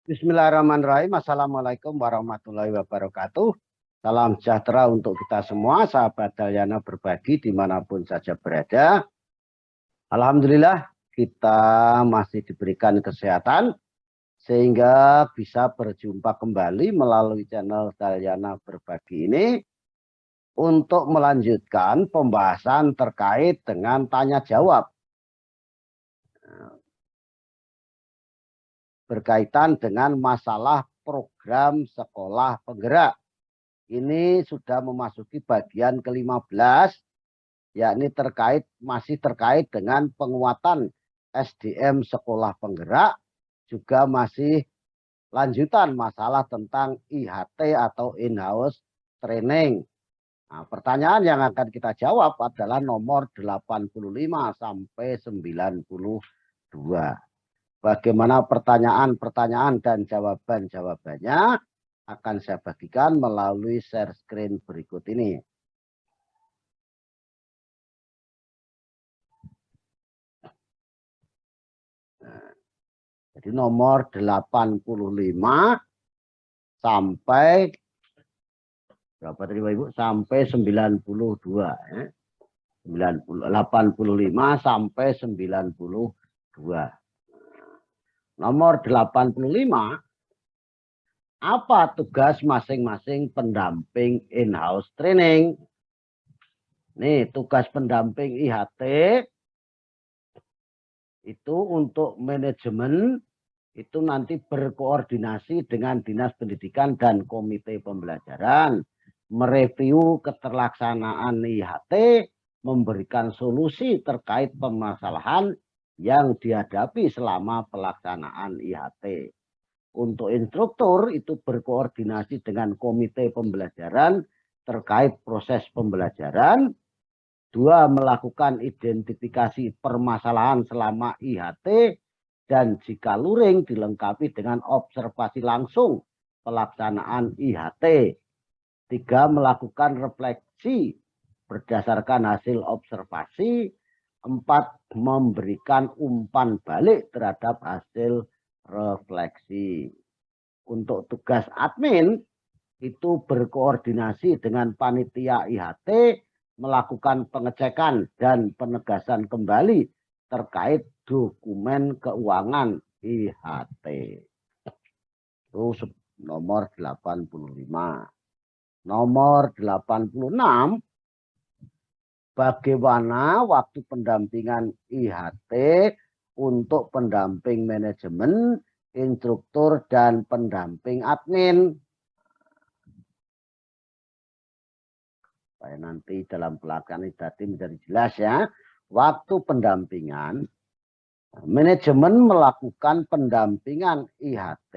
Bismillahirrahmanirrahim. Assalamualaikum warahmatullahi wabarakatuh. Salam sejahtera untuk kita semua, sahabat Dalyana Berbagi dimanapun saja berada. Alhamdulillah kita masih diberikan kesehatan sehingga bisa berjumpa kembali melalui channel Dalyana Berbagi ini untuk melanjutkan pembahasan terkait dengan tanya jawab berkaitan dengan masalah program sekolah penggerak. Ini sudah memasuki bagian ke-15, yakni masih terkait dengan penguatan SDM sekolah penggerak, juga masih lanjutan masalah tentang IHT atau in-house training. Nah, pertanyaan yang akan kita jawab adalah nomor 85 sampai 92. Bagaimana pertanyaan-pertanyaan dan jawaban-jawabannya akan saya bagikan melalui share screen berikut ini. Nah, jadi nomor 85 sampai berapa tadi Bapak Ibu? Sampai 92 ya. 85 sampai 92. Nomor 85, apa tugas masing-masing pendamping in-house training? Nih, tugas pendamping IHT itu untuk manajemen itu nanti berkoordinasi dengan Dinas Pendidikan dan Komite Pembelajaran, mereview keterlaksanaan IHT, memberikan solusi terkait permasalahan yang dihadapi selama pelaksanaan IHT. Untuk instruktur itu berkoordinasi dengan Komite Pembelajaran terkait proses pembelajaran. 2. Melakukan identifikasi permasalahan selama IHT dan jika luring dilengkapi dengan observasi langsung pelaksanaan IHT. 3. Melakukan refleksi berdasarkan hasil observasi. 4. Memberikan umpan balik terhadap hasil refleksi. Untuk tugas admin itu berkoordinasi dengan panitia IHT, melakukan pengecekan dan penegasan kembali terkait dokumen keuangan IHT. Itu nomor 85. Nomor 86, bagaimana waktu pendampingan IHT untuk pendamping manajemen, instruktur, dan pendamping admin. Supaya nanti dalam pelaksanaan IHT menjadi jelas ya. Waktu pendampingan, manajemen melakukan pendampingan IHT.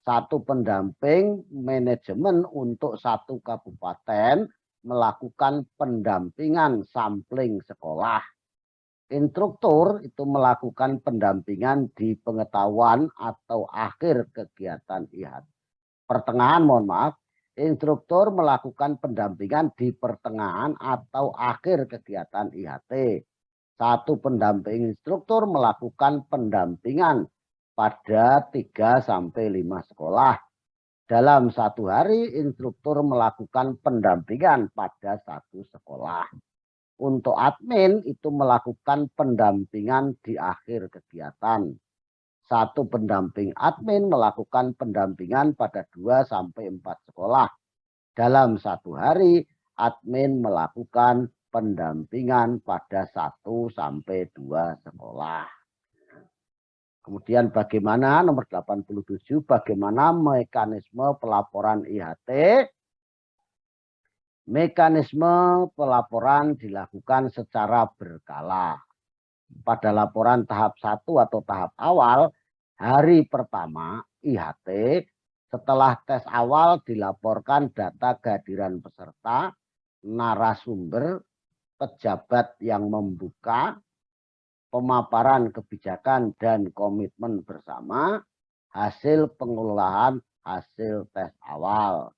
1 pendamping manajemen untuk 1 kabupaten melakukan pendampingan sampling sekolah. Instruktur itu melakukan pendampingan di pengetahuan atau akhir kegiatan IHT. Pertengahan, mohon maaf. Instruktur melakukan pendampingan di pertengahan atau akhir kegiatan IHT. 1 pendamping instruktur melakukan pendampingan pada 3 sampai 5 sekolah. Dalam 1 hari, instruktur melakukan pendampingan pada 1 sekolah. Untuk admin itu melakukan pendampingan di akhir kegiatan. 1 pendamping admin melakukan pendampingan pada 2 sampai 4 sekolah. Dalam 1 hari, admin melakukan pendampingan pada 1 sampai 2 sekolah. Kemudian bagaimana nomor 87, bagaimana mekanisme pelaporan IHT? Mekanisme pelaporan dilakukan secara berkala. Pada laporan tahap 1 atau tahap awal, hari pertama IHT, setelah tes awal dilaporkan data kehadiran peserta, narasumber, pejabat yang membuka, pemaparan kebijakan dan komitmen bersama, hasil pengelolaan hasil tes awal.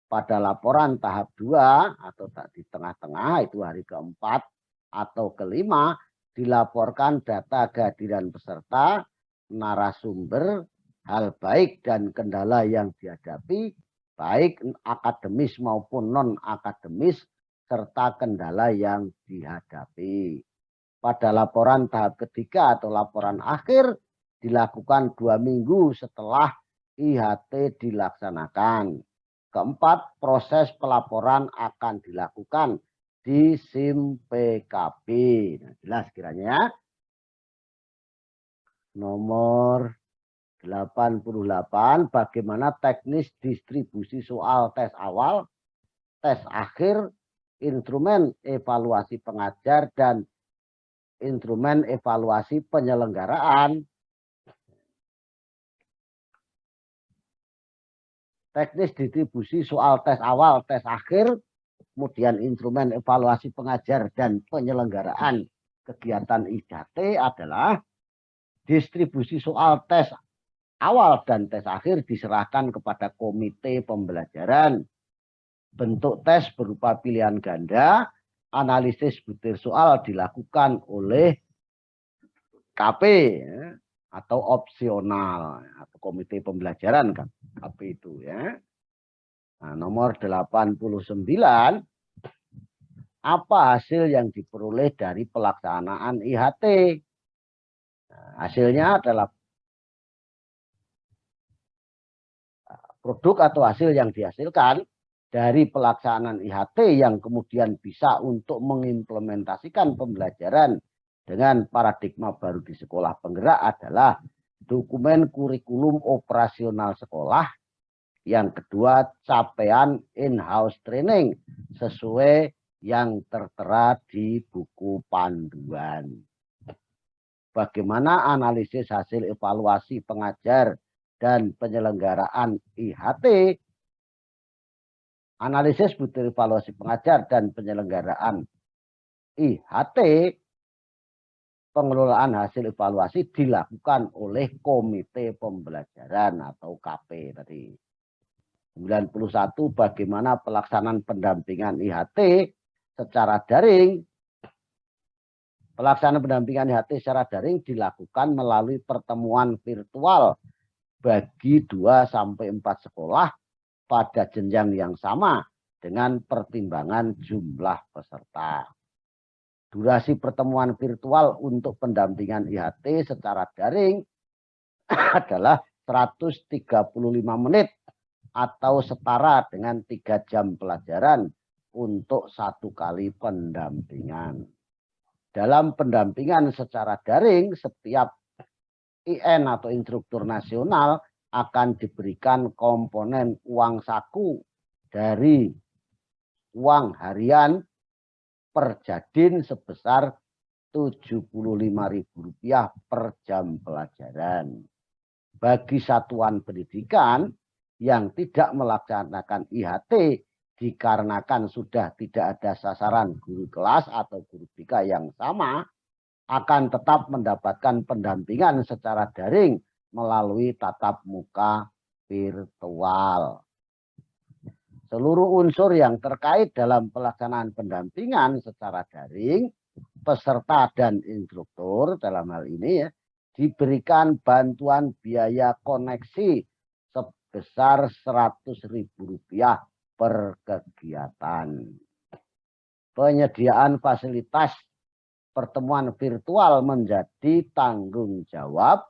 Pada laporan tahap 2 atau di tengah-tengah itu hari keempat atau kelima dilaporkan data kehadiran peserta, narasumber, hal baik dan kendala yang dihadapi, baik akademis maupun non-akademis, serta kendala yang dihadapi. Pada laporan tahap ketiga atau laporan akhir dilakukan 2 minggu setelah IHT dilaksanakan. Keempat, proses pelaporan akan dilakukan di SIM PKB. Nah, jelas kiranya. Nomor 88, bagaimana teknis distribusi soal tes awal, tes akhir, instrumen evaluasi pengajar, dan instrumen evaluasi penyelenggaraan. Teknis distribusi soal tes awal, tes akhir, kemudian instrumen evaluasi pengajar dan penyelenggaraan kegiatan IHT adalah distribusi soal tes awal dan tes akhir diserahkan kepada komite pembelajaran. Bentuk tes berupa pilihan ganda, analisis butir soal dilakukan oleh KP ya, atau opsional atau komite pembelajaran kan KP itu ya. Nah, nomor 89, apa hasil yang diperoleh dari pelaksanaan IHT? Nah, hasilnya adalah produk atau hasil yang dihasilkan dari pelaksanaan IHT yang kemudian bisa untuk mengimplementasikan pembelajaran dengan paradigma baru di sekolah penggerak adalah dokumen kurikulum operasional sekolah. Yang kedua, capaian in-house training sesuai yang tertera di buku panduan. Bagaimana analisis hasil evaluasi pengajar dan penyelenggaraan IHT? Analisis butir evaluasi pengajar dan penyelenggaraan IHT, pengelolaan hasil evaluasi dilakukan oleh komite pembelajaran atau KP tadi. 91, bagaimana pelaksanaan pendampingan IHT secara daring? Pelaksanaan pendampingan IHT secara daring dilakukan melalui pertemuan virtual bagi 2-4 sekolah pada jenjang yang sama dengan pertimbangan jumlah peserta. Durasi pertemuan virtual untuk pendampingan IHT secara daring adalah 135 menit atau setara dengan 3 jam pelajaran untuk 1 kali pendampingan. Dalam pendampingan secara daring, setiap IN atau instruktur nasional akan diberikan komponen uang saku dari uang harian per jadin sebesar Rp75.000 per jam pelajaran. Bagi satuan pendidikan yang tidak melaksanakan IHT dikarenakan sudah tidak ada sasaran guru kelas atau guru BK yang sama, akan tetap mendapatkan pendampingan secara daring melalui tatap muka virtual. Seluruh unsur yang terkait dalam pelaksanaan pendampingan secara daring, peserta dan instruktur dalam hal ini ya, diberikan bantuan biaya koneksi sebesar Rp100.000 per kegiatan. Penyediaan fasilitas pertemuan virtual menjadi tanggung jawab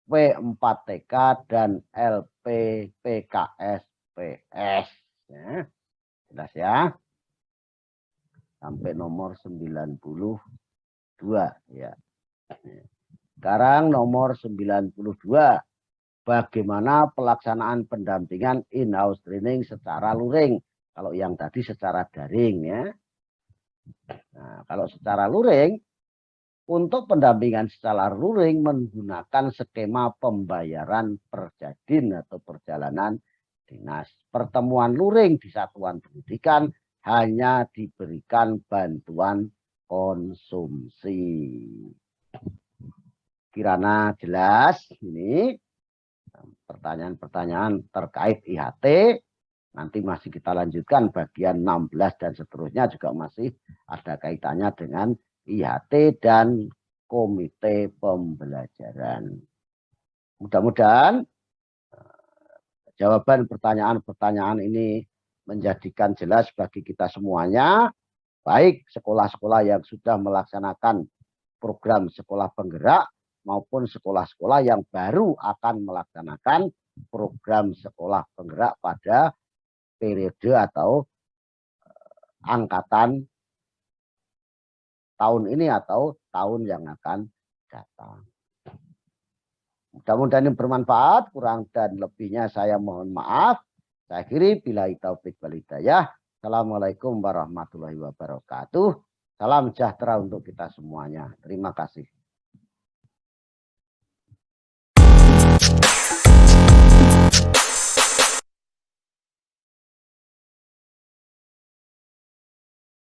P4TK dan LPPKSPS. Ya. Jelas ya. Sampai nomor 92 ya. Sekarang nomor 92. Bagaimana pelaksanaan pendampingan in-house training secara luring? Kalau yang tadi secara daring ya. Nah, kalau secara luring, untuk pendampingan secara luring menggunakan skema pembayaran per jadin atau perjalanan dinas. Pertemuan luring di satuan pendidikan hanya diberikan bantuan konsumsi. Kirana jelas ini pertanyaan-pertanyaan terkait IHT. Nanti masih kita lanjutkan bagian 16 dan seterusnya juga masih ada kaitannya dengan IHT dan komite pembelajaran. Mudah-mudahan jawaban pertanyaan-pertanyaan ini menjadikan jelas bagi kita semuanya, baik sekolah-sekolah yang sudah melaksanakan program sekolah penggerak maupun sekolah-sekolah yang baru akan melaksanakan program sekolah penggerak pada periode atau angkatan tahun ini atau tahun yang akan datang. Mudah-mudahan ini bermanfaat, kurang dan lebihnya saya mohon maaf. Saya akhiri billahi taufik wal hidayah. Assalamualaikum warahmatullahi wabarakatuh. Salam sejahtera untuk kita semuanya. Terima kasih.